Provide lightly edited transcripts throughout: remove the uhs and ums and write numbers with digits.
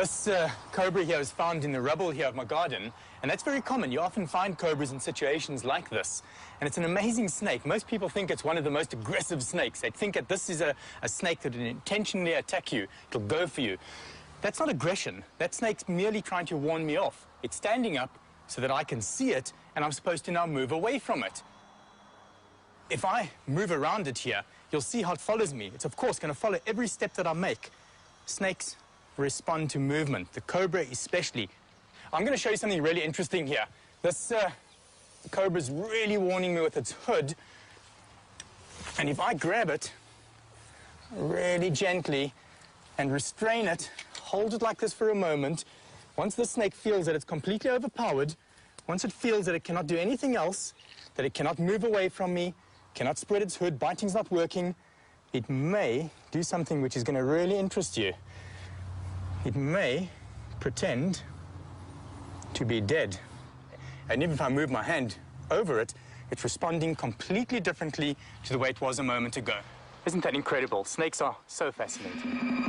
This cobra here is found in the rubble here of my garden, and that's very common. You often find cobras in situations like this, and it's an amazing snake. Most people think it's one of the most aggressive snakes. They think that this is a snake that will intentionally attack you. It'll go for you. That's not aggression. That snake's merely trying to warn me off. It's standing up so that I can see it, and I'm supposed to now move away from it. If I move around it here, you'll see how it follows me. It's, of course, going to follow every step that I make. Snakes respond to movement, the cobra especially. I'm going to show you something really interesting here. This cobra is really warning me with its hood. And if I grab it really gently and restrain it, hold it like this for a moment, once the snake feels that it's completely overpowered, once it feels that it cannot do anything else, that it cannot move away from me, cannot spread its hood, biting's not working, it may do something which is going to really interest you. It may pretend to be dead. And even if I move my hand over it, it's responding completely differently to the way it was a moment ago. Isn't that incredible? Snakes are so fascinating.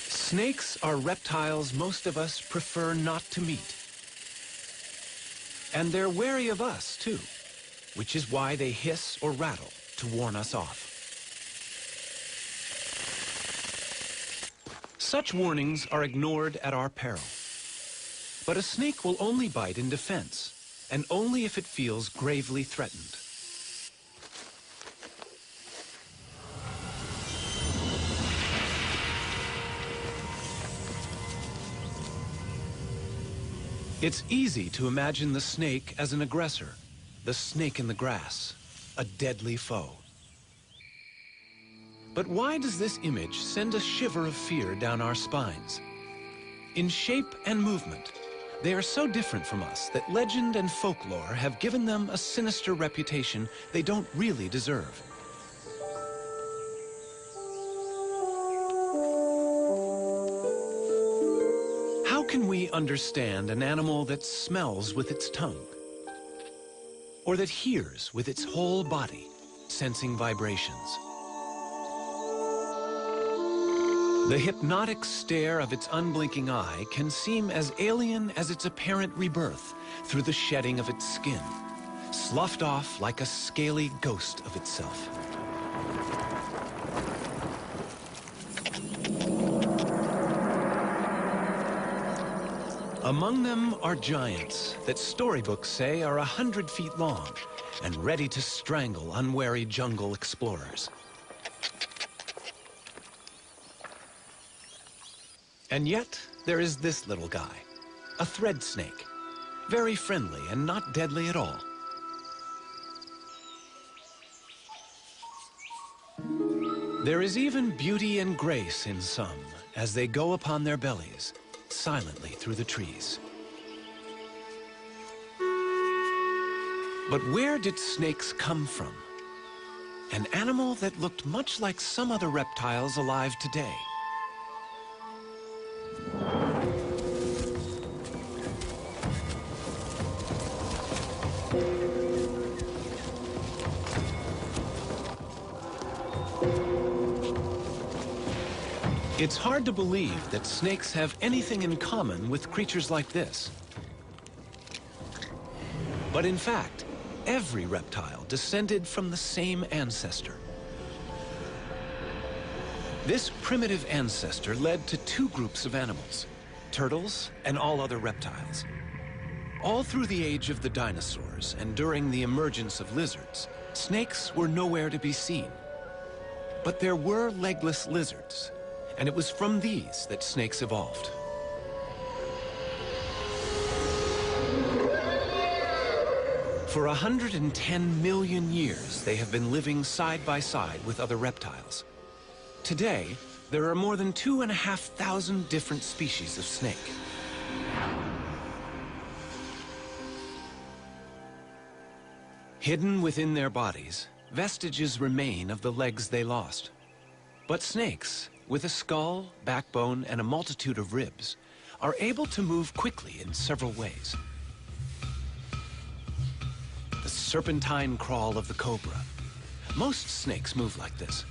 Snakes are reptiles most of us prefer not to meet. And they're wary of us, too, which is why they hiss or rattle to warn us off. Such warnings are ignored at our peril. But a snake will only bite in defense, and only if it feels gravely threatened. It's easy to imagine the snake as an aggressor, the snake in the grass, a deadly foe. But why does this image send a shiver of fear down our spines? In shape and movement, they are so different from us that legend and folklore have given them a sinister reputation they don't really deserve. How can we understand an animal that smells with its tongue? Or that hears with its whole body, sensing vibrations? The hypnotic stare of its unblinking eye can seem as alien as its apparent rebirth through the shedding of its skin, sloughed off like a scaly ghost of itself. Among them are giants that storybooks say are 100 feet long and ready to strangle unwary jungle explorers. And yet, there is this little guy, a thread snake, very friendly and not deadly at all. There is even beauty and grace in some as they go upon their bellies, silently through the trees. But where did snakes come from? An animal that looked much like some other reptiles alive today. It's hard to believe that snakes have anything in common with creatures like this. But in fact, every reptile descended from the same ancestor. This primitive ancestor led to two groups of animals, turtles and all other reptiles. All through the age of the dinosaurs and during the emergence of lizards, snakes were nowhere to be seen. But there were legless lizards, and it was from these that snakes evolved. For 110 million years, they have been living side by side with other reptiles. Today, there are more than 2,500 different species of snake. Hidden within their bodies, vestiges remain of the legs they lost. But snakes, with a skull, backbone, and a multitude of ribs, are able to move quickly in several ways. The serpentine crawl of the cobra. Most snakes move like this.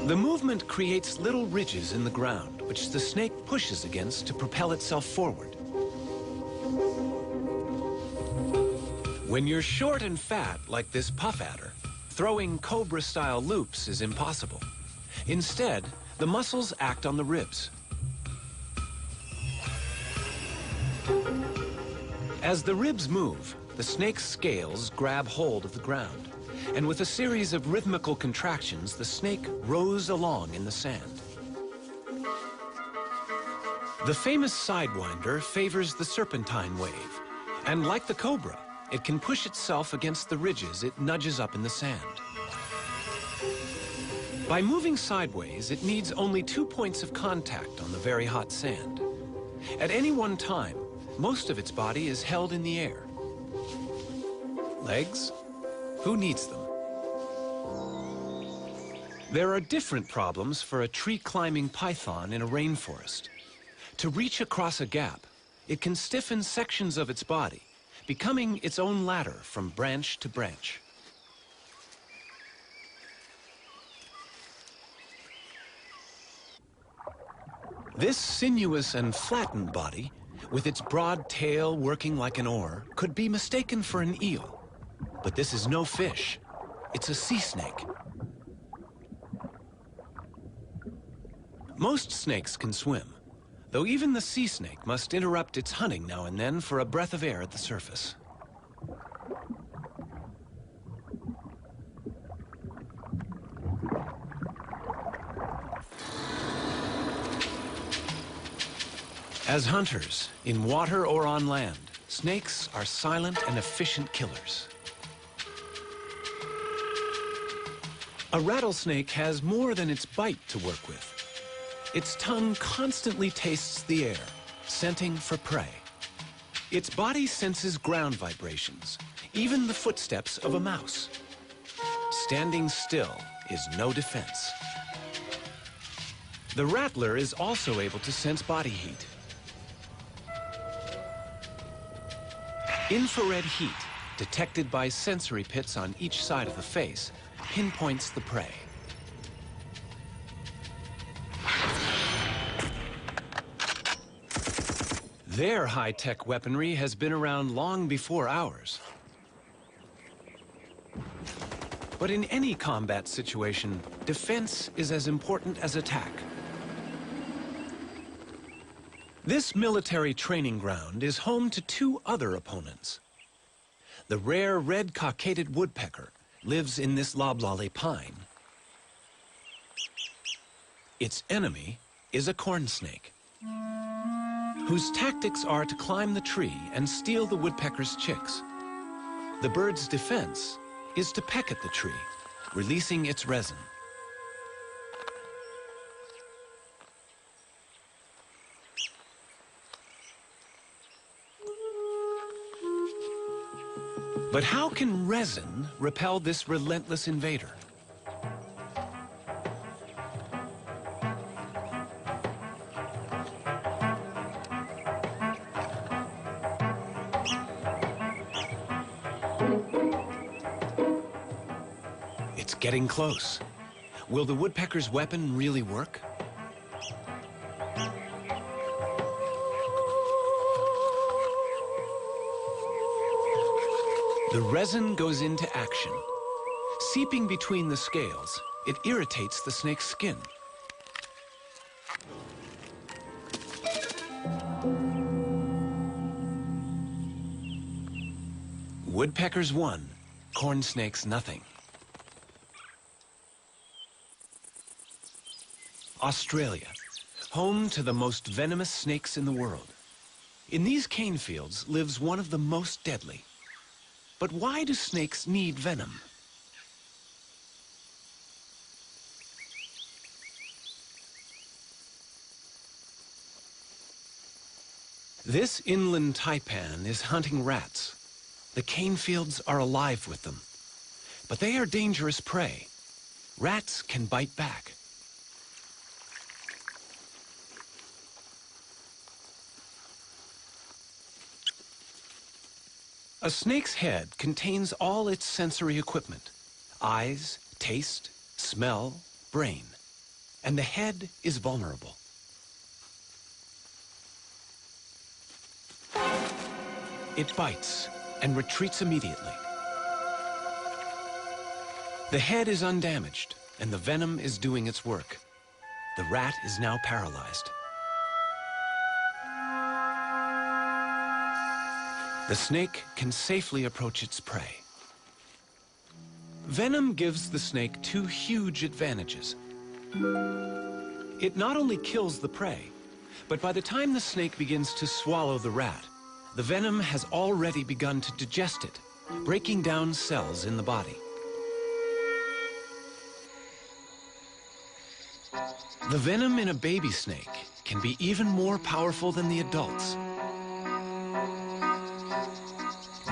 The movement creates little ridges in the ground, which the snake pushes against to propel itself forward. When you're short and fat, like this puff adder, throwing cobra-style loops is impossible. Instead, the muscles act on the ribs. As the ribs move, the snake's scales grab hold of the ground, and with a series of rhythmical contractions, the snake rows along in the sand. The famous sidewinder favors the serpentine wave, and like the cobra, it can push itself against the ridges it nudges up in the sand. By moving sideways, it needs only 2 points of contact on the very hot sand. At any one time, most of its body is held in the air. Legs? Who needs them? There are different problems for a tree-climbing python in a rainforest. To reach across a gap, it can stiffen sections of its body, becoming its own ladder from branch to branch. This sinuous and flattened body, with its broad tail working like an oar, could be mistaken for an eel. But this is no fish. It's a sea snake. Most snakes can swim, though even the sea snake must interrupt its hunting now and then for a breath of air at the surface. As hunters, in water or on land, snakes are silent and efficient killers. A rattlesnake has more than its bite to work with. Its tongue constantly tastes the air, scenting for prey. Its body senses ground vibrations, even the footsteps of a mouse. Standing still is no defense. The rattler is also able to sense body heat. Infrared heat, detected by sensory pits on each side of the face, pinpoints the prey. Their high-tech weaponry has been around long before ours. But in any combat situation, defense is as important as attack. This military training ground is home to 2 other opponents. The rare red cockaded woodpecker lives in this loblolly pine. Its enemy is a corn snake, whose tactics are to climb the tree and steal the woodpecker's chicks. The bird's defense is to peck at the tree, releasing its resin. But how can resin repel this relentless invader? It's getting close. Will the woodpecker's weapon really work? The resin goes into action. Seeping between the scales, it irritates the snake's skin. Woodpeckers won, corn snakes nothing. Australia, home to the most venomous snakes in the world. In these cane fields lives one of the most deadly. But why do snakes need venom? This inland taipan is hunting rats. The cane fields are alive with them. But they are dangerous prey. Rats can bite back. A snake's head contains all its sensory equipment: eyes, taste, smell, brain. And the head is vulnerable. It bites and retreats immediately. The head is undamaged, and the venom is doing its work. The rat is now paralyzed. The snake can safely approach its prey. Venom gives the snake two huge advantages. It not only kills the prey, but by the time the snake begins to swallow the rat, the venom has already begun to digest it, breaking down cells in the body. The venom in a baby snake can be even more powerful than the adults.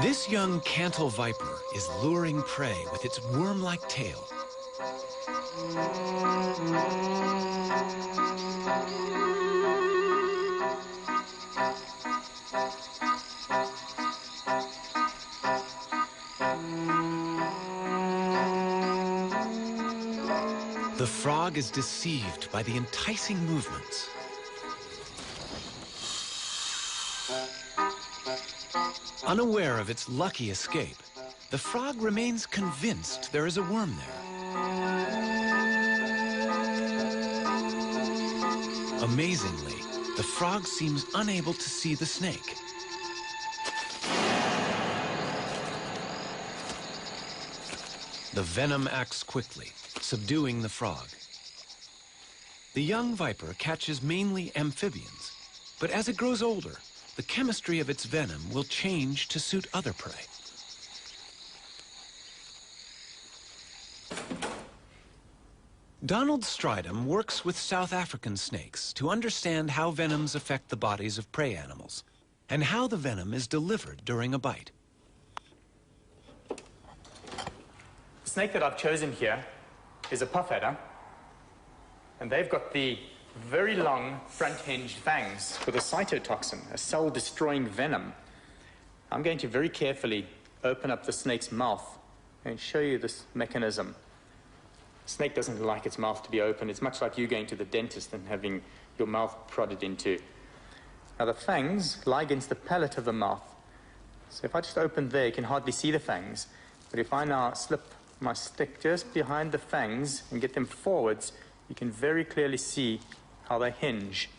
This young cantle viper is luring prey with its worm-like tail. The frog is deceived by the enticing movements. Unaware of its lucky escape, the frog remains convinced there is a worm there. Amazingly, the frog seems unable to see the snake. The venom acts quickly, subduing the frog. The young viper catches mainly amphibians, but as it grows older, the chemistry of its venom will change to suit other prey. Donald Stridham works with South African snakes to understand how venoms affect the bodies of prey animals and how the venom is delivered during a bite. The snake that I've chosen here is a puff adder, and they've got the very long front-hinged fangs with a cytotoxin, a cell-destroying venom. I'm going to very carefully open up the snake's mouth and show you this mechanism. The snake doesn't like its mouth to be open. It's much like you going to the dentist and having your mouth prodded into. Now the fangs lie against the palate of the mouth. So if I just open there, you can hardly see the fangs. But if I now slip my stick just behind the fangs and get them forwards, you can very clearly see how they hinge.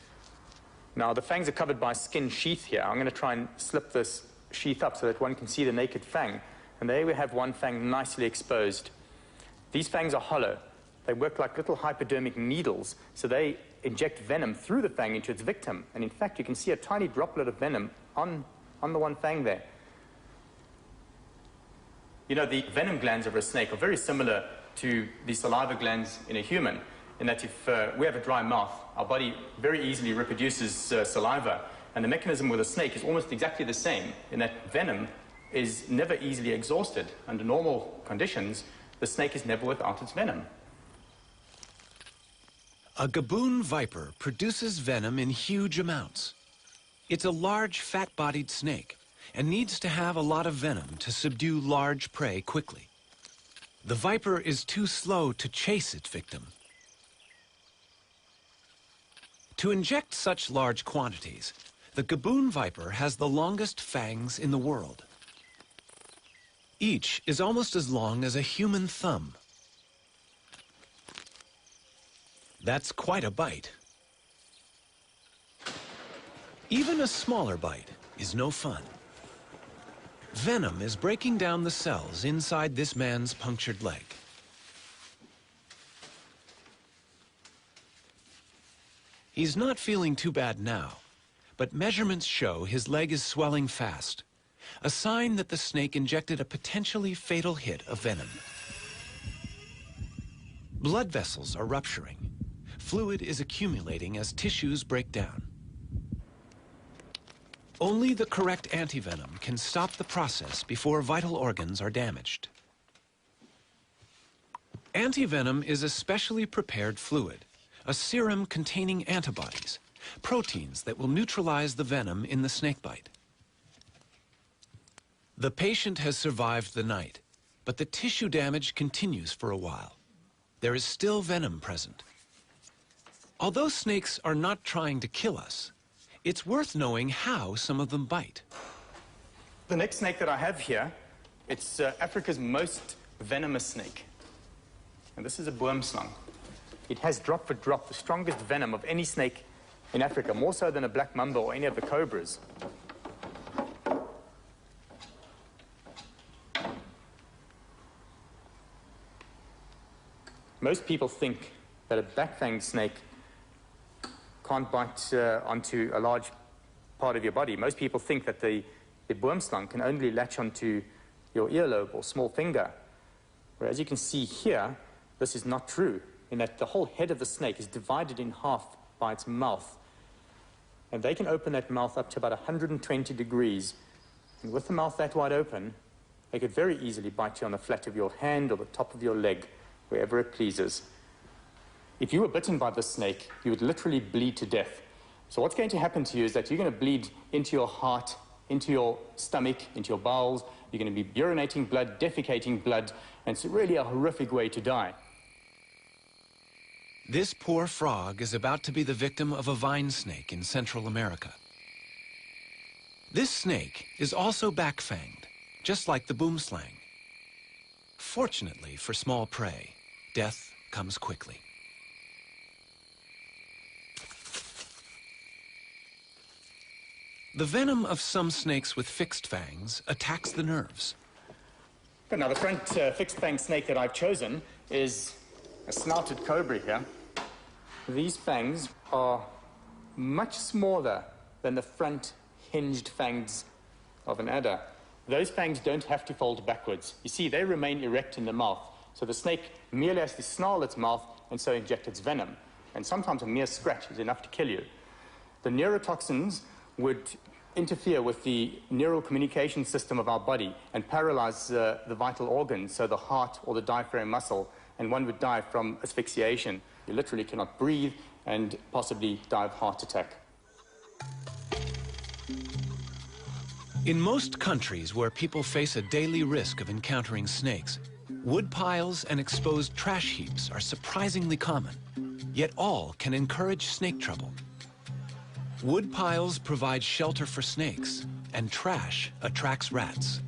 Now, the fangs are covered by a skin sheath here. I'm going to try and slip this sheath up so that one can see the naked fang. And there we have one fang nicely exposed. These fangs are hollow. They work like little hypodermic needles, so they inject venom through the fang into its victim. And in fact, you can see a tiny droplet of venom on the one fang there. You know, the venom glands of a snake are very similar to the saliva glands in a human, in that if we have a dry mouth, our body very easily reproduces saliva. And the mechanism with a snake is almost exactly the same, in that venom is never easily exhausted. Under normal conditions, the snake is never without its venom. A gaboon viper produces venom in huge amounts. It's a large, fat-bodied snake and needs to have a lot of venom to subdue large prey quickly. The viper is too slow to chase its victim. To inject such large quantities, the gaboon viper has the longest fangs in the world. Each is almost as long as a human thumb. That's quite a bite. Even a smaller bite is no fun. Venom is breaking down the cells inside this man's punctured leg. He's not feeling too bad now, but measurements show his leg is swelling fast. a sign that the snake injected a potentially fatal hit of venom. Blood vessels are rupturing. Fluid is accumulating as tissues break down. Only the correct antivenom can stop the process before vital organs are damaged. Antivenom is a specially prepared fluid, a serum containing antibodies, proteins that will neutralize the venom in the snakebite. The patient has survived the night, but the tissue damage continues for a while. There is still venom present. Although snakes are not trying to kill us, it's worth knowing how some of them bite. The next snake that I have here, it's Africa's most venomous snake. And this is a boomslang. It has drop for drop the strongest venom of any snake in Africa, more so than a black mamba or any of the cobras. Most people think that a black-fanged snake can't bite onto a large part of your body. Most people think that the boomslang can only latch onto your earlobe or small finger. Whereas you can see here, this is not true, in that the whole head of the snake is divided in half by its mouth. And they can open that mouth up to about 120 degrees. And with the mouth that wide open, they could very easily bite you on the flat of your hand or the top of your leg, wherever it pleases. If you were bitten by this snake, you would literally bleed to death. So what's going to happen to you is that you're going to bleed into your heart, into your stomach, into your bowels. You're going to be urinating blood, defecating blood, and it's really a horrific way to die. This poor frog is about to be the victim of a vine snake in Central America. This snake is also back-fanged, just like the boomslang. Fortunately for small prey, death comes quickly. The venom of some snakes with fixed fangs attacks the nerves. Now, the front fixed fang snake that I've chosen is a snouted cobra here. These fangs are much smaller than the front hinged fangs of an adder. Those fangs don't have to fold backwards. You see, they remain erect in the mouth. So the snake merely has to snarl its mouth and so inject its venom. And sometimes a mere scratch is enough to kill you. The neurotoxins would interfere with the neural communication system of our body and paralyze the vital organs, so the heart or the diaphragm muscle, and one would die from asphyxiation. You literally cannot breathe and possibly die of heart attack. In most countries where people face a daily risk of encountering snakes, wood piles and exposed trash heaps are surprisingly common, yet all can encourage snake trouble. Wood piles provide shelter for snakes, and trash attracts rats.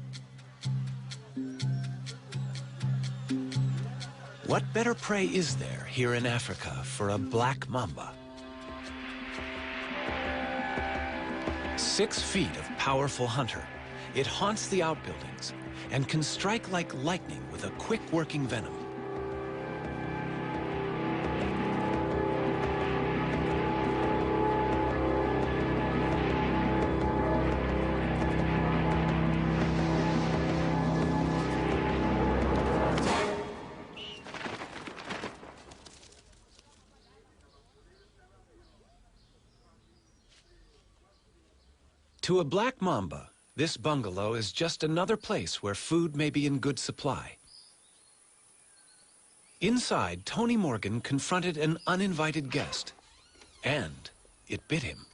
What better prey is there here in Africa for a black mamba? 6 feet of powerful hunter, it haunts the outbuildings and can strike like lightning with a quick-working venom. To a black mamba, this bungalow is just another place where food may be in good supply. Inside, Tony Morgan confronted an uninvited guest, and it bit him.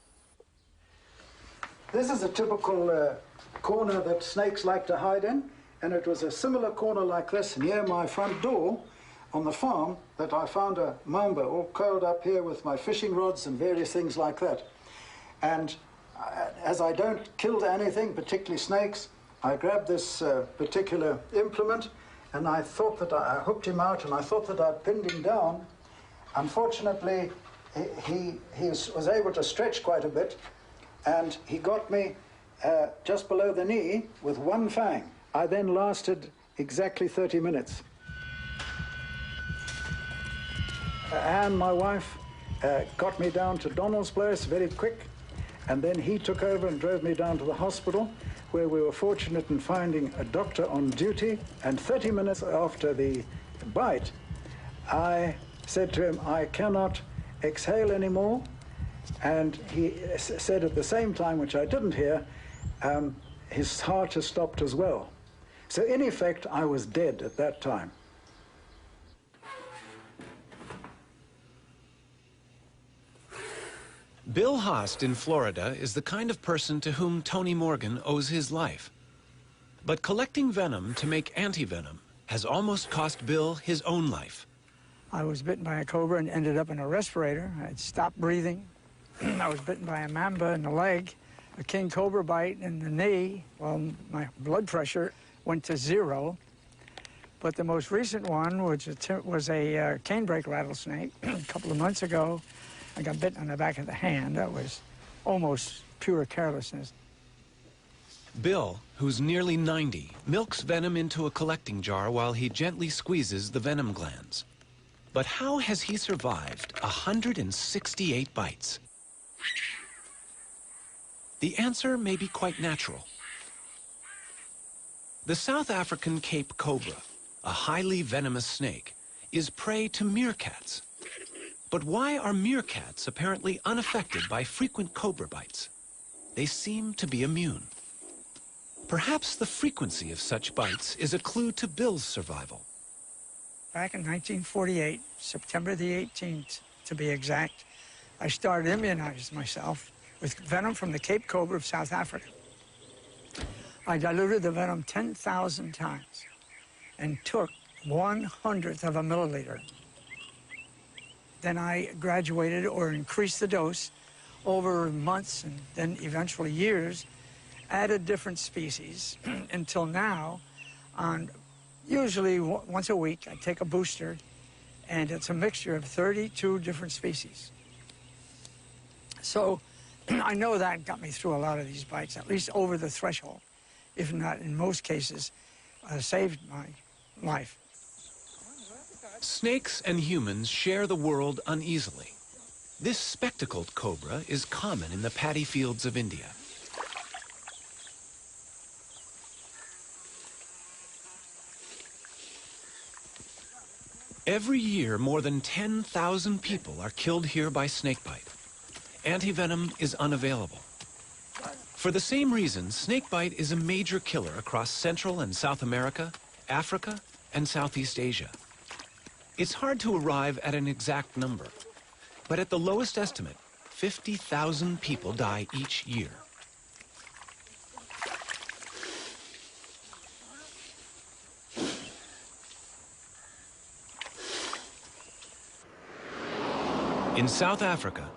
This is a typical corner that snakes like to hide in, and it was a similar corner like this near my front door on the farm that I found a mamba all curled up here with my fishing rods and various things like that. And as I don't kill anything, particularly snakes, I grabbed this particular implement and I thought that I hooked him out and I thought that I'd pinned him down. Unfortunately, he was able to stretch quite a bit and he got me just below the knee with one fang. I then lasted exactly 30 minutes. Anne, my wife, got me down to Donald's place very quick. And then he took over and drove me down to the hospital. where we were fortunate in finding a doctor on duty, and 30 minutes after the bite, I said to him, I cannot exhale anymore, and he said at the same time, which I didn't hear, his heart has stopped as well. So in effect, I was dead at that time. Bill Haast in Florida is the kind of person to whom Tony Morgan owes his life. But collecting venom to make anti-venom has almost cost Bill his own life. I was bitten by a cobra and ended up in a respirator. I had stopped breathing. I was bitten by a mamba in the leg, a king cobra bite in the knee. Well, my blood pressure went to 0. But the most recent one, which was a canebrake rattlesnake, a couple of months ago, I got bitten on the back of the hand. That was almost pure carelessness. Bill, who's nearly 90, milks venom into a collecting jar while he gently squeezes the venom glands. But how has he survived 168 bites? The answer may be quite natural. The South African Cape cobra, a highly venomous snake, is prey to meerkats. But why are meerkats apparently unaffected by frequent cobra bites? They seem to be immune. Perhaps the frequency of such bites is a clue to Bill's survival. Back in 1948, September the 18th, to be exact, I started immunizing myself with venom from the Cape cobra of South Africa. I diluted the venom 10,000 times and took 1/100th of a milliliter. Then I graduated or increased the dose over months and then eventually years, added different species until now, usually once a week, I take a booster, and it's a mixture of 32 different species. So I know that got me through a lot of these bites, at least over the threshold, if not in most cases, saved my life. Snakes and humans share the world uneasily. This spectacled cobra is common in the paddy fields of India. Every year, more than 10,000 people are killed here by snakebite. Antivenom is unavailable. For the same reason, snakebite is a major killer across Central and South America, Africa, and Southeast Asia. It's hard to arrive at an exact number, but at the lowest estimate, 50,000 people die each year. In South Africa,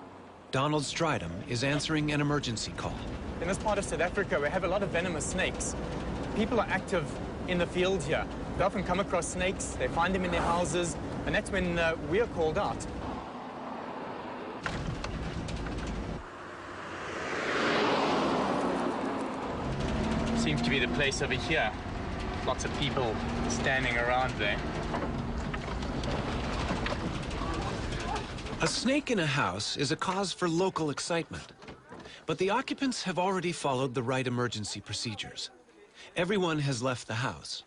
Donald Strydom is answering an emergency call. In this part of South Africa, we have a lot of venomous snakes. People are active in the field here. They often come across snakes, they find them in their houses, and that's when we are called out. Seems to be the place over here. Lots of people standing around there. A snake in a house is a cause for local excitement, but the occupants have already followed the right emergency procedures. Everyone has left the house,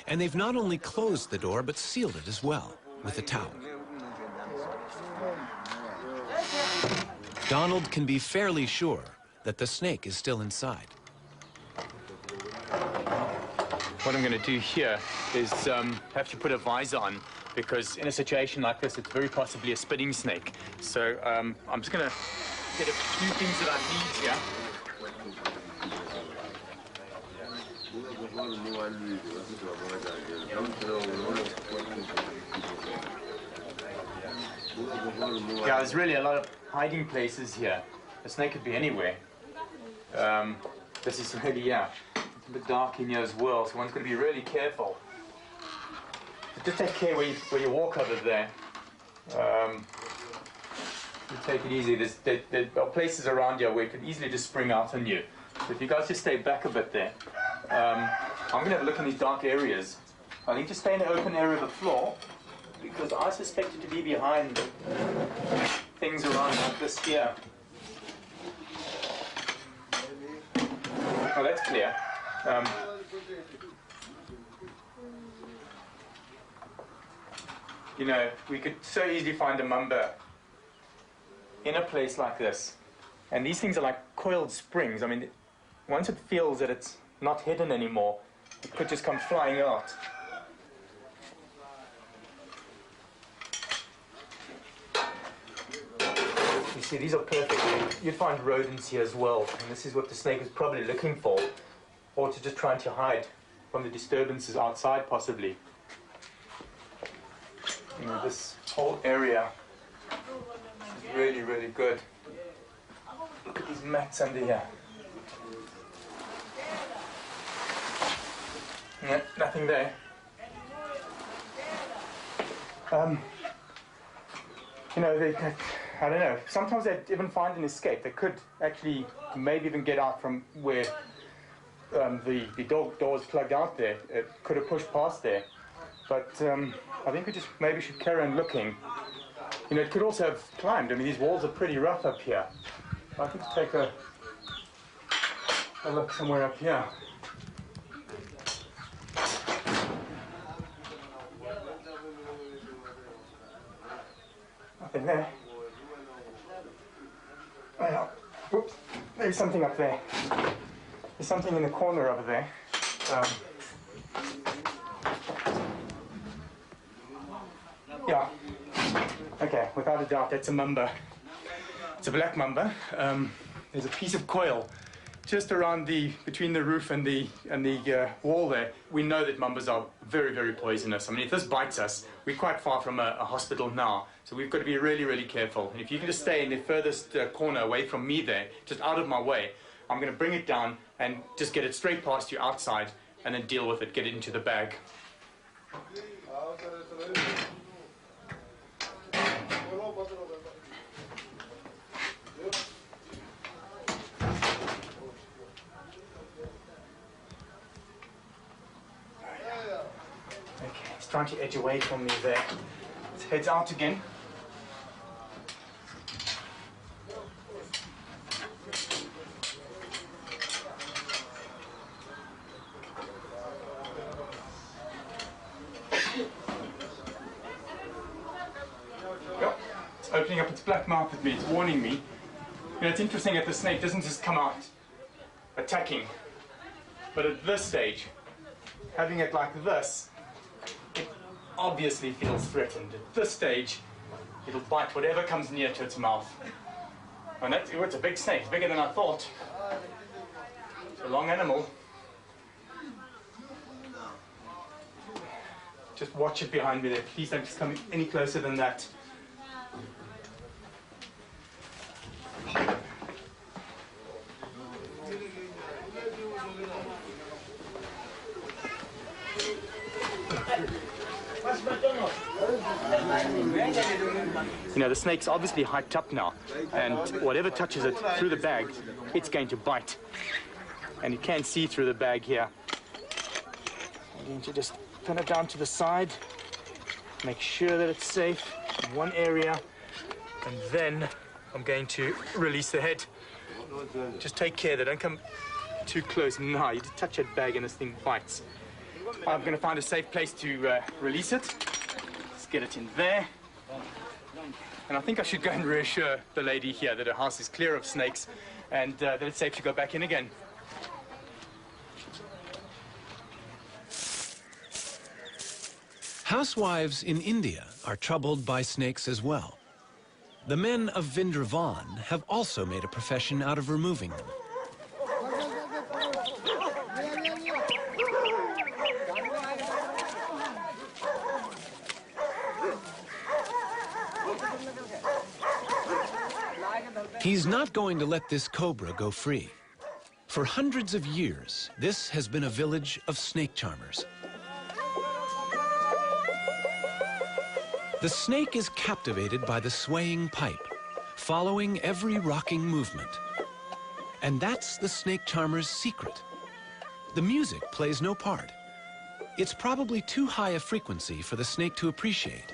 and they've not only closed the door, but sealed it as well with a towel. Donald can be fairly sure that the snake is still inside. What I'm going to do here is have to put a visor on, because in a situation like this, it's very possibly a spitting snake. So I'm just going to get a few things that I need here. Yeah, there's really a lot of hiding places here. The snake could be anywhere. This is really, yeah, it's a bit dark in here as well, so one's going to be really careful. Just take care where you walk over there. You take it easy. There are places around here where it could easily just spring out on you. So if you guys just stay back a bit there. I'm going to have a look in these dark areas. I need to stay in the open area of the floor, because I suspect it to be behind things around like this here. Oh, that's clear. You know, we could so easily find a mamba in a place like this. And these things are like coiled springs. I mean, once it feels that it's not hidden anymore, it could just come flying out. You see, these are perfect. You'd find rodents here as well, and this is what the snake is probably looking for, or to just trying to hide from the disturbances outside, possibly. You know, this whole area is really, really good. Look at these mats under here. No, nothing there. You know, I don't know. Sometimes they even find an escape. They could actually maybe even get out from where the door is plugged out there. It could have pushed past there. But I think we just maybe should carry on looking. You know, it could also have climbed. I mean, these walls are pretty rough up here. I could take a look somewhere up here. Nothing there. Well, whoops, there's something up there. There's something in the corner over there. Yeah. Okay, without a doubt, that's a mamba. It's a black mamba. There's a piece of coil just around between the roof and the wall there. We know that mambas are very, very poisonous. I mean, if this bites us, we're quite far from a hospital now, so we've got to be really, really careful. And if you can just stay in the furthest corner away from me there, just out of my way, I'm going to bring it down and just get it straight past you outside, and then deal with it, get it into the bag. Okay, it's trying to edge away from me there. It heads out again. Yep. It's opening up its black mouth at me, it's warning me. You know, it's interesting that the snake doesn't just come out attacking, but at this stage, having it like this, it obviously feels threatened. At this stage, it'll bite whatever comes near to its mouth. And it's a big snake, it's bigger than I thought. It's a long animal. Just watch it behind me there. Please don't just come any closer than that. You know, the snake's obviously hyped up now, and whatever touches it through the bag, it's going to bite. And you can see through the bag here. I'm going to just pin it down to the side, make sure that it's safe in one area, and then I'm going to release the head. Just take care, they don't come too close. Now, you just touch that bag and this thing bites. I'm going to find a safe place to release it. Let's get it in there. And I think I should go and reassure the lady here that her house is clear of snakes and that it's safe to go back in again. Housewives in India are troubled by snakes as well. The men of Vrindavan have also made a profession out of removing them. He's not going to let this cobra go free. For hundreds of years, this has been a village of snake charmers. The snake is captivated by the swaying pipe, following every rocking movement. And that's the snake charmer's secret. The music plays no part. It's probably too high a frequency for the snake to appreciate.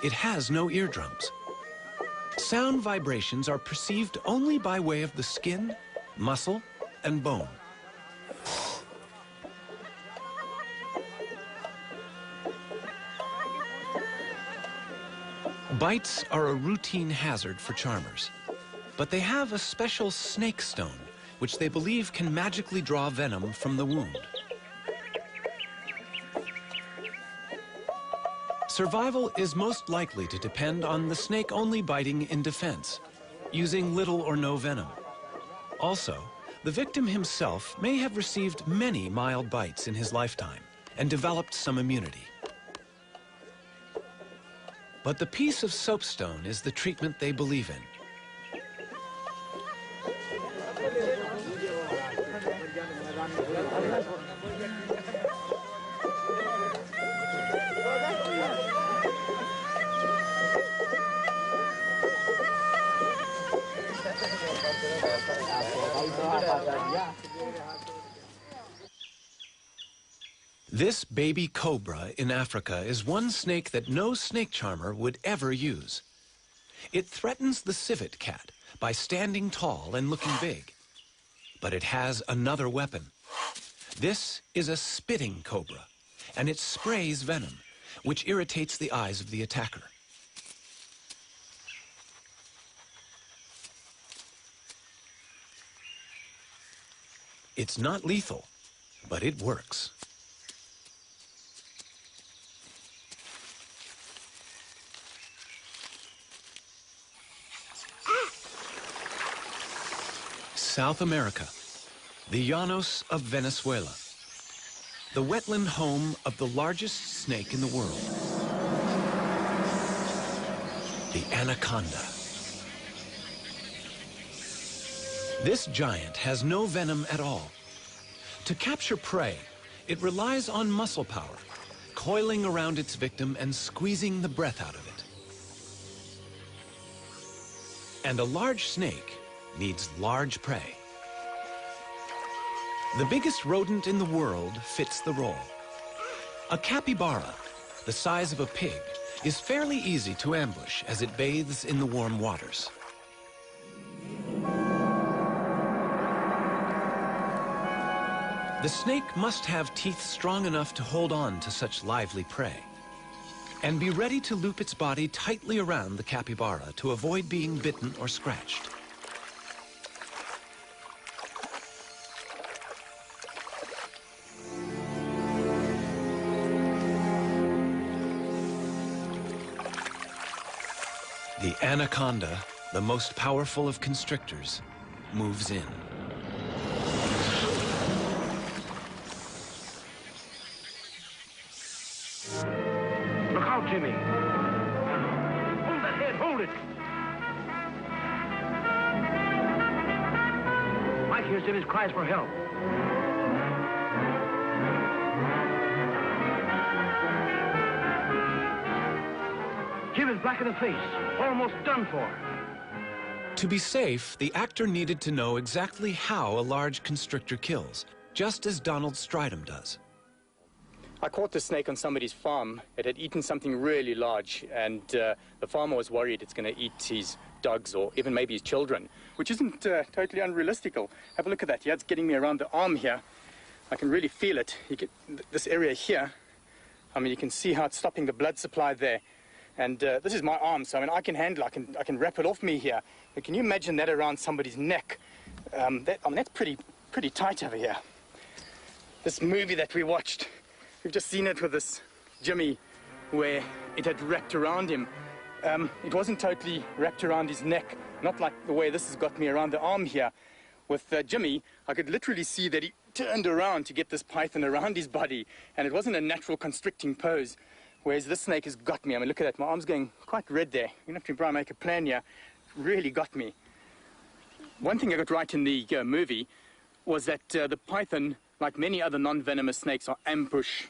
It has no eardrums. Sound vibrations are perceived only by way of the skin, muscle, and bone. Bites are a routine hazard for charmers, but they have a special snake stone, which they believe can magically draw venom from the wound. Survival is most likely to depend on the snake only biting in defense, using little or no venom. Also, the victim himself may have received many mild bites in his lifetime and developed some immunity. But the piece of soapstone is the treatment they believe in. This baby cobra in Africa is one snake that no snake charmer would ever use. It threatens the civet cat by standing tall and looking big. But it has another weapon. This is a spitting cobra, and it sprays venom, which irritates the eyes of the attacker. It's not lethal, but it works. South America, the Llanos of Venezuela, the wetland home of the largest snake in the world, the anaconda. This giant has no venom at all. To capture prey, it relies on muscle power, coiling around its victim and squeezing the breath out of it. And a large snake needs large prey. The biggest rodent in the world fits the role. A capybara, the size of a pig, is fairly easy to ambush as it bathes in the warm waters. The snake must have teeth strong enough to hold on to such lively prey, and be ready to loop its body tightly around the capybara to avoid being bitten or scratched. The anaconda, the most powerful of constrictors, moves in. Look out, Jimmy. Hold that head, hold it. Mike hears Jimmy's cries for help. Jim is black in the face, almost done for. To be safe, the actor needed to know exactly how a large constrictor kills, just as Donald Stridham does. I caught the snake on somebody's farm. It had eaten something really large, and the farmer was worried it's going to eat his dogs or even maybe his children, which isn't totally unrealistic. Have a look at that. Yeah, it's getting me around the arm here. I can really feel it. You get this area here. I mean, you can see how it's stopping the blood supply there. And this is my arm, so I mean, I can handle it. I can wrap it off me here. But can you imagine that around somebody's neck? I mean, that's pretty tight over here. This movie that we watched, we've just seen it with this Jimmy, where it had wrapped around him. It wasn't totally wrapped around his neck, not like the way this has got me around the arm here. With Jimmy, I could literally see that he turned around to get this python around his body, and it wasn't a natural constricting pose. Whereas this snake has got me. I mean, look at that. My arm's going quite red there. You're going to have to try and make a plan here. Really got me. One thing I got right in the movie was that the python, like many other non-venomous snakes, are ambush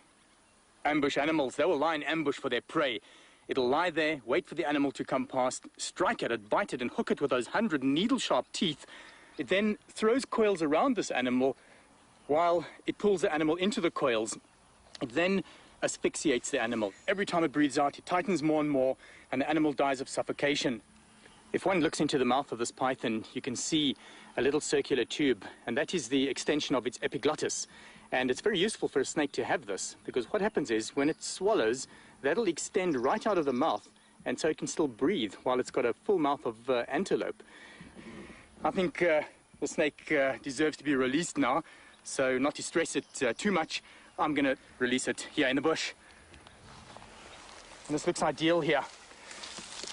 animals. They will lie in ambush for their prey. It'll lie there, wait for the animal to come past, strike at it, bite it, and hook it with those 100 needle-sharp teeth. It then throws coils around this animal while it pulls the animal into the coils. It then asphyxiates the animal. Every time it breathes out, it tightens more and more, and the animal dies of suffocation. If one looks into the mouth of this python, you can see a little circular tube, and that is the extension of its epiglottis. And it's very useful for a snake to have this, because what happens is, when it swallows, that'll extend right out of the mouth and so it can still breathe while it's got a full mouth of antelope. I think the snake deserves to be released now, so not to stress it too much, I'm going to release it here in the bush. And this looks ideal here.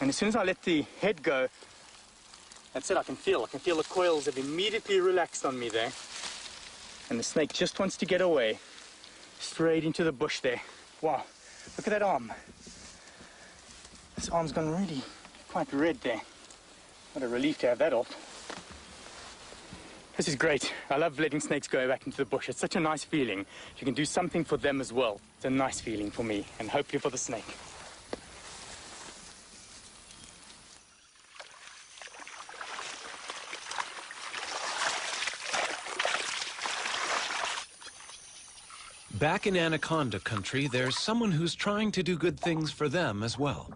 And as soon as I let the head go, that's it, I can feel the coils have immediately relaxed on me there. And the snake just wants to get away, straight into the bush there. Wow, look at that arm. This arm's gone really quite red there. What a relief to have that off. This is great. I love letting snakes go back into the bush. It's such a nice feeling. You can do something for them as well. It's a nice feeling for me, and hopefully for the snake. Back in anaconda country, there's someone who's trying to do good things for them as well.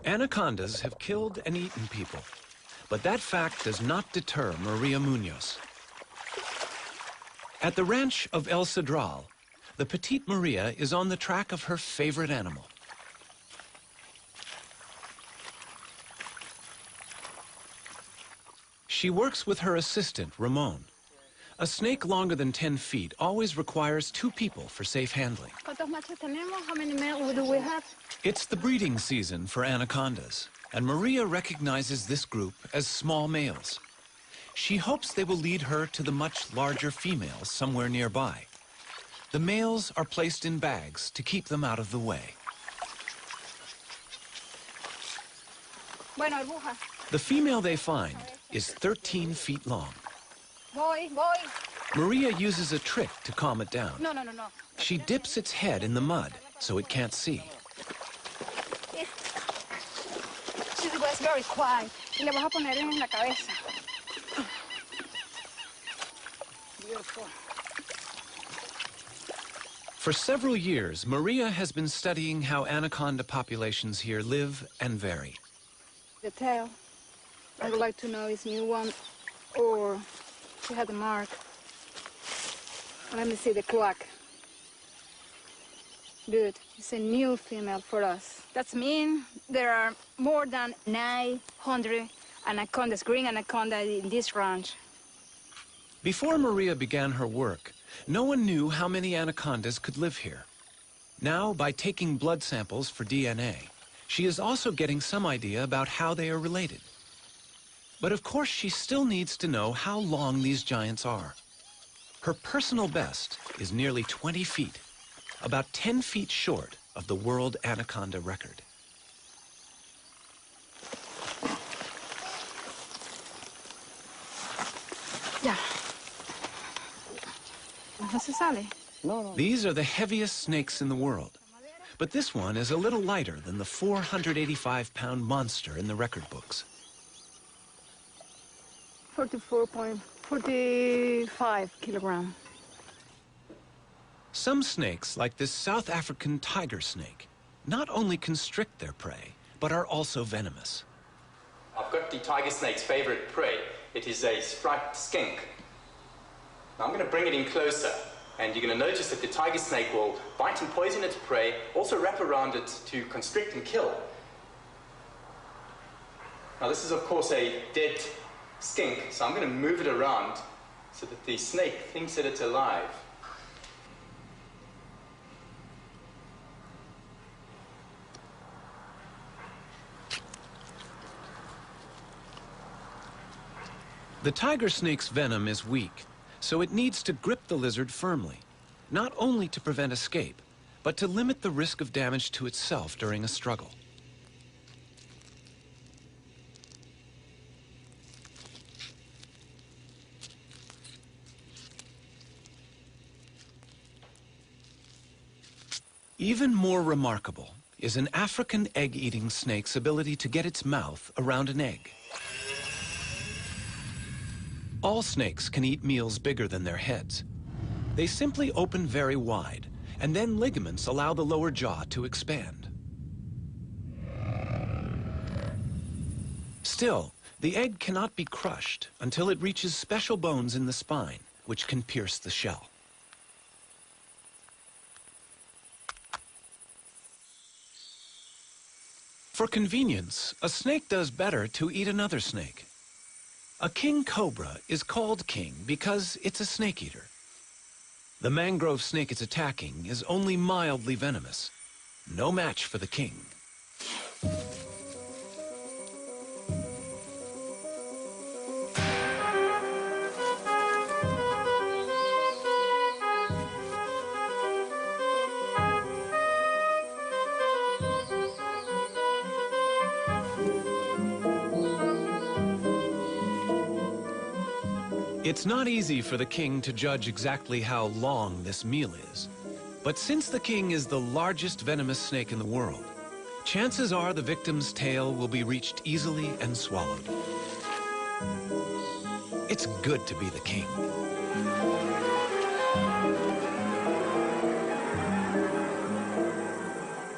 Anacondas have killed and eaten people, but that fact does not deter Maria Munoz. At the ranch of El Cedral, the petite Maria is on the track of her favorite animal. She works with her assistant, Ramon. A snake longer than 10 feet always requires 2 people for safe handling. ¿Cuántos machos tenemos? How many males do we have? It's the breeding season for anacondas, and Maria recognizes this group as small males. She hopes they will lead her to the much larger females somewhere nearby. The males are placed in bags to keep them out of the way. Bueno, burbuja. The female they find is 13 feet long. Voy. Maria uses a trick to calm it down. No. She dips its head in the mud so it can't see. She was very quiet. Y le vas a poner en la cabeza. Beautiful. For several years, Maria has been studying how anaconda populations here live and vary. The tail. I would like to know is new one or she had a mark. Let me see the clock. Good. It's a new female for us. That means there are more than 900 anacondas, green anaconda in this ranch. Before Maria began her work, no one knew how many anacondas could live here. Now, by taking blood samples for DNA, she is also getting some idea about how they are related. But of course, she still needs to know how long these giants are. Her personal best is nearly 20 feet, about 10 feet short of the world anaconda record. Yeah. No se sale. These are the heaviest snakes in the world. But this one is a little lighter than the 485-pound monster in the record books. 44.45 kilograms. Some snakes, like this South African tiger snake, not only constrict their prey, but are also venomous. I've got the tiger snake's favorite prey. It is a striped skink. Now I'm going to bring it in closer, and you're going to notice that the tiger snake will bite and poison its prey, also wrap around it to constrict and kill. Now this is of course a dead skink, so I'm going to move it around so that the snake thinks that it's alive. The tiger snake's venom is weak, so it needs to grip the lizard firmly, not only to prevent escape, but to limit the risk of damage to itself during a struggle. Even more remarkable is an African egg-eating snake's ability to get its mouth around an egg. All snakes can eat meals bigger than their heads. They simply open very wide, and then ligaments allow the lower jaw to expand. Still, the egg cannot be crushed until it reaches special bones in the spine, which can pierce the shell. For convenience, a snake does better to eat another snake. A king cobra is called king because it's a snake eater. The mangrove snake it's attacking is only mildly venomous. No match for the king. It's not easy for the king to judge exactly how long this meal is. But since the king is the largest venomous snake in the world, chances are the victim's tail will be reached easily and swallowed. It's good to be the king.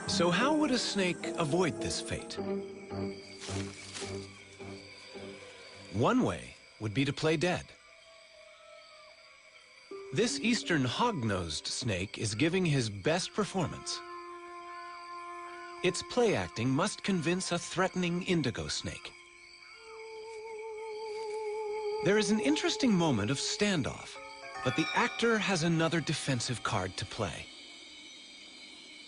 So how would a snake avoid this fate? One way would be to play dead. This eastern hog-nosed snake is giving his best performance. Its play acting must convince a threatening indigo snake. There is an interesting moment of standoff, but the actor has another defensive card to play.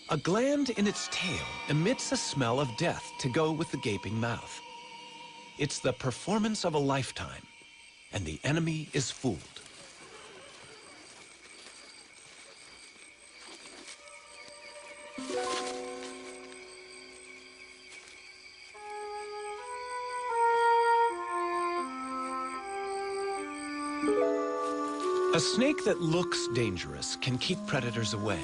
A gland in its tail emits a smell of death to go with the gaping mouth. It's the performance of a lifetime, and the enemy is fooled. A snake that looks dangerous can keep predators away.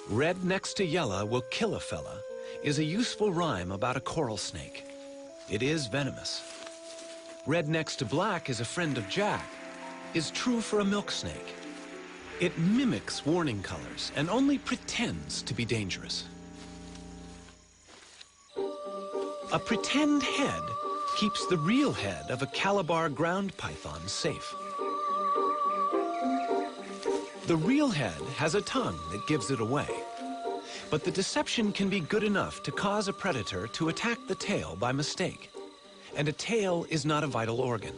Red next to yellow will kill a fella is a useful rhyme about a coral snake. It is venomous. Red next to black is a friend of Jack is true for a milk snake. It mimics warning colors and only pretends to be dangerous. A pretend head keeps the real head of a Calabar ground python safe. The real head has a tongue that gives it away. But the deception can be good enough to cause a predator to attack the tail by mistake. And a tail is not a vital organ.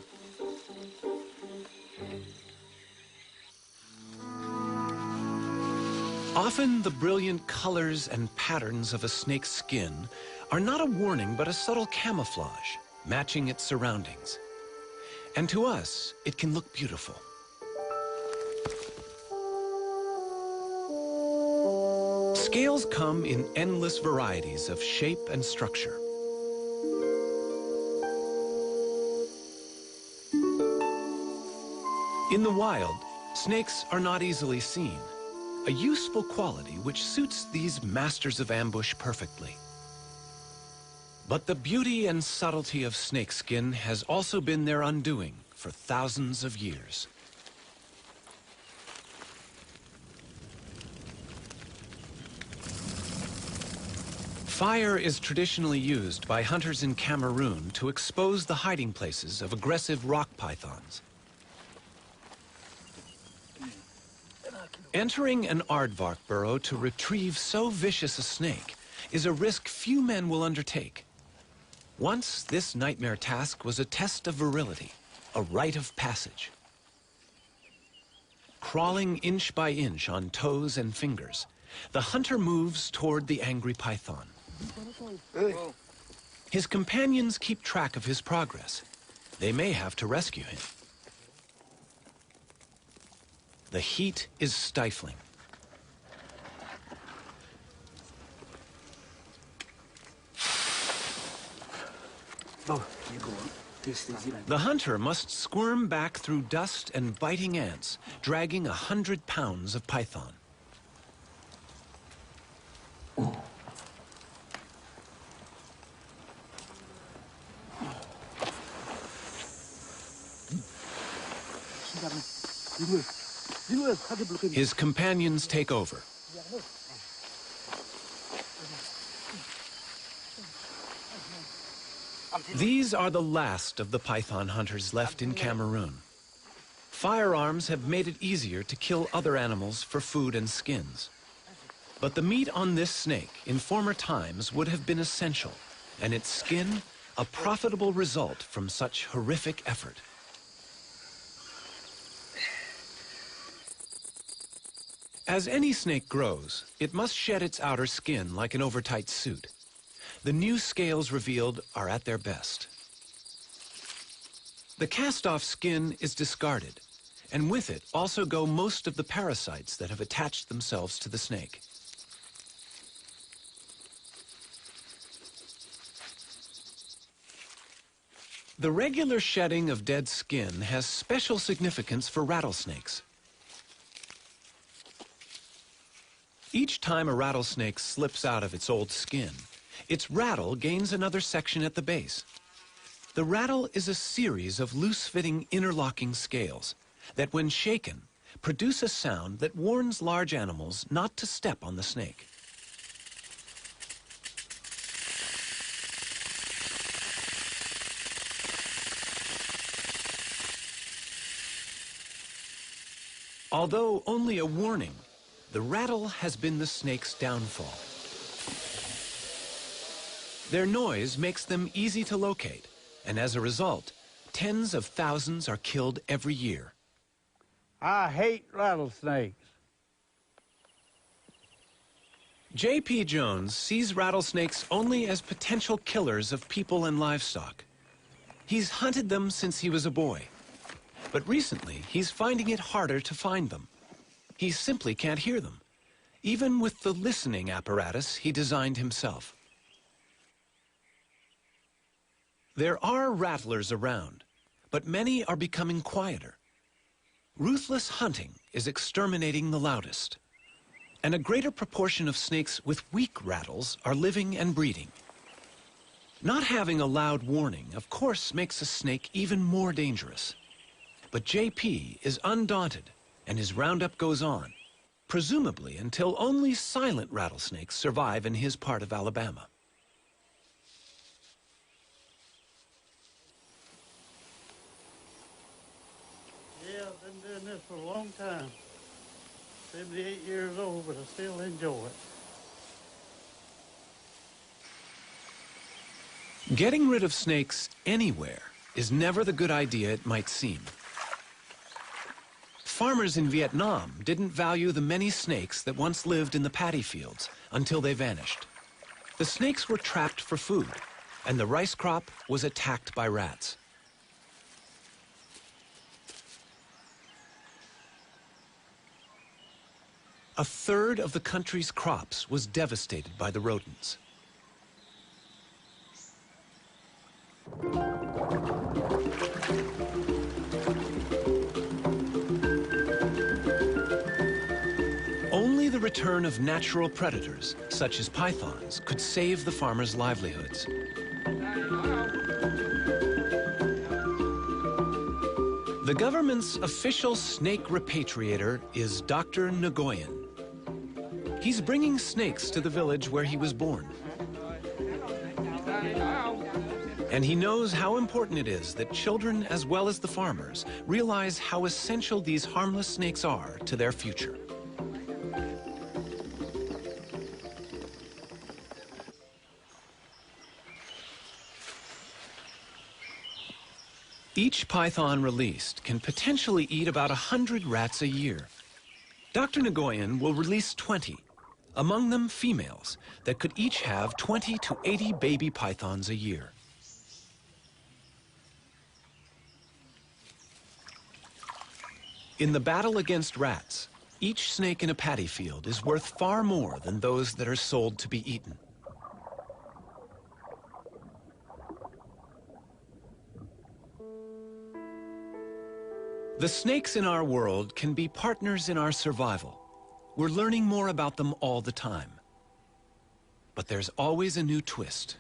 Often the brilliant colors and patterns of a snake's skin are not a warning but a subtle camouflage, matching its surroundings. And to us, it can look beautiful. Scales come in endless varieties of shape and structure. In the wild, snakes are not easily seen, a useful quality which suits these masters of ambush perfectly. But the beauty and subtlety of snakeskin has also been their undoing for thousands of years. Fire is traditionally used by hunters in Cameroon to expose the hiding places of aggressive rock pythons. Entering an aardvark burrow to retrieve so vicious a snake is a risk few men will undertake. Once, this nightmare task was a test of virility, a rite of passage. Crawling inch by inch on toes and fingers, the hunter moves toward the angry python. His companions keep track of his progress. They may have to rescue him. The heat is stifling. The hunter must squirm back through dust and biting ants, dragging 100 pounds of python. His companions take over. These are the last of the python hunters left in Cameroon. Firearms have made it easier to kill other animals for food and skins. But the meat on this snake in former times would have been essential, and its skin a profitable result from such horrific effort. As any snake grows, it must shed its outer skin like an overtight suit. The new scales revealed are at their best. The cast-off skin is discarded, and with it also go most of the parasites that have attached themselves to the snake. The regular shedding of dead skin has special significance for rattlesnakes. Each time a rattlesnake slips out of its old skin, its rattle gains another section at the base. The rattle is a series of loose-fitting interlocking scales that, when shaken, produce a sound that warns large animals not to step on the snake. Although only a warning, the rattle has been the snake's downfall. Their noise makes them easy to locate, and as a result, tens of thousands are killed every year. I hate rattlesnakes. J.P. Jones sees rattlesnakes only as potential killers of people and livestock. He's hunted them since he was a boy. But recently, he's finding it harder to find them. He simply can't hear them, even with the listening apparatus he designed himself. There are rattlers around, but many are becoming quieter. Ruthless hunting is exterminating the loudest, and a greater proportion of snakes with weak rattles are living and breeding. Not having a loud warning, of course, makes a snake even more dangerous. But J.P. is undaunted, and his roundup goes on, presumably until only silent rattlesnakes survive in his part of Alabama. Yeah, I've been doing this for a long time. 78 years old, but I still enjoy it. Getting rid of snakes anywhere is never the good idea it might seem. Farmers in Vietnam didn't value the many snakes that once lived in the paddy fields until they vanished. The snakes were trapped for food, and the rice crop was attacked by rats. A third of the country's crops was devastated by the rodents. Only the return of natural predators, such as pythons, could save the farmers' livelihoods. The government's official snake repatriator is Dr. Nguyen. He's bringing snakes to the village where he was born. And he knows how important it is that children, as well as the farmers, realize how essential these harmless snakes are to their future. Each python released can potentially eat about 100 rats a year. Dr. Nguyen will release 20, among them females, that could each have 20 to 80 baby pythons a year. In the battle against rats, each snake in a paddy field is worth far more than those that are sold to be eaten. The snakes in our world can be partners in our survival. We're learning more about them all the time. But there's always a new twist.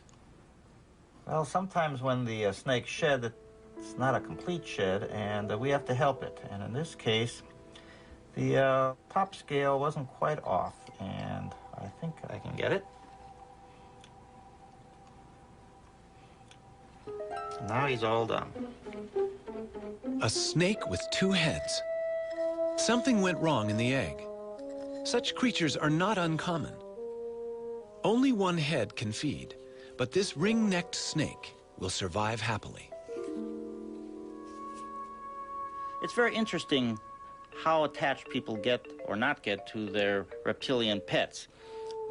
Well, sometimes when the snakes shed, it's not a complete shed, and we have to help it. And in this case, the top scale wasn't quite off, and I think I can get it. Now he's all done. A snake with two heads. Something went wrong in the egg. Such creatures are not uncommon. Only one head can feed, but this ring-necked snake will survive happily. It's very interesting how attached people get or not get to their reptilian pets.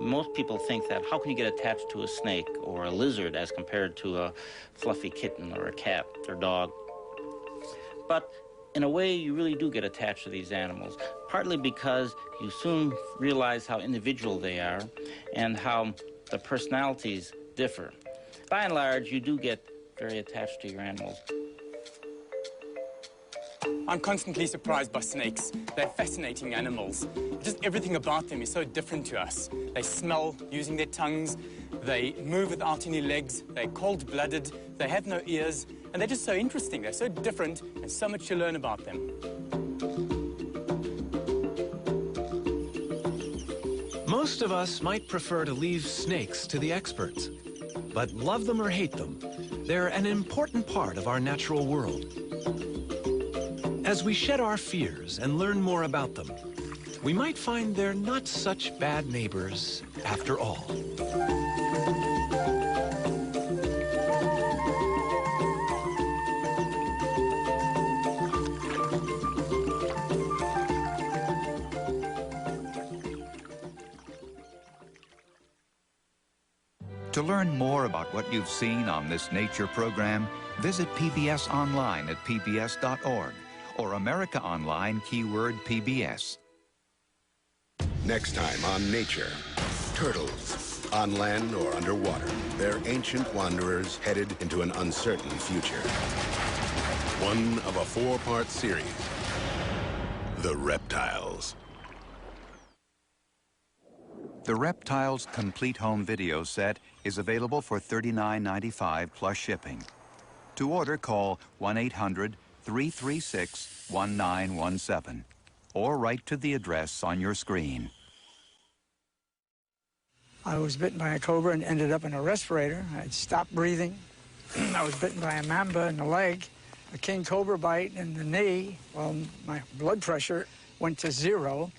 Most people think that how can you get attached to a snake or a lizard as compared to a fluffy kitten or a cat or dog? But in a way, you really do get attached to these animals, partly because you soon realize how individual they are and how the personalities differ. By and large, you do get very attached to your animals. I'm constantly surprised by snakes. They're fascinating animals. Just everything about them is so different to us. They smell using their tongues, they move without any legs, they're cold-blooded, they have no ears, and they're just so interesting. They're so different and so much to learn about them. Most of us might prefer to leave snakes to the experts, but love them or hate them, they're an important part of our natural world. As we shed our fears and learn more about them, we might find they're not such bad neighbors after all. To learn more about what you've seen on this nature program, visit PBS online at pbs.org or America Online keyword PBS. Next time on Nature, turtles, on land or underwater. They're ancient wanderers headed into an uncertain future. One of a 4-part series, The Reptiles. The Reptiles Complete Home Video Set is available for $39.95 plus shipping. To order, call 1-800-336-1917 or write to the address on your screen. I was bitten by a cobra and ended up in a respirator. I'd stopped breathing. I was bitten by a mamba in the leg, a king cobra bite in the knee. Well, my blood pressure went to 0.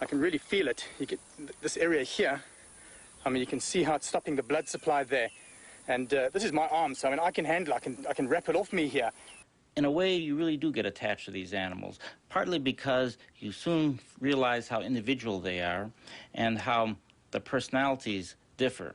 I can really feel it. You get this area here. I mean, you can see how it's stopping the blood supply there. And this is my arm, so I mean, I can handle it. I can wrap it off me here. In a way, you really do get attached to these animals, partly because you soon realize how individual they are and how the personalities differ.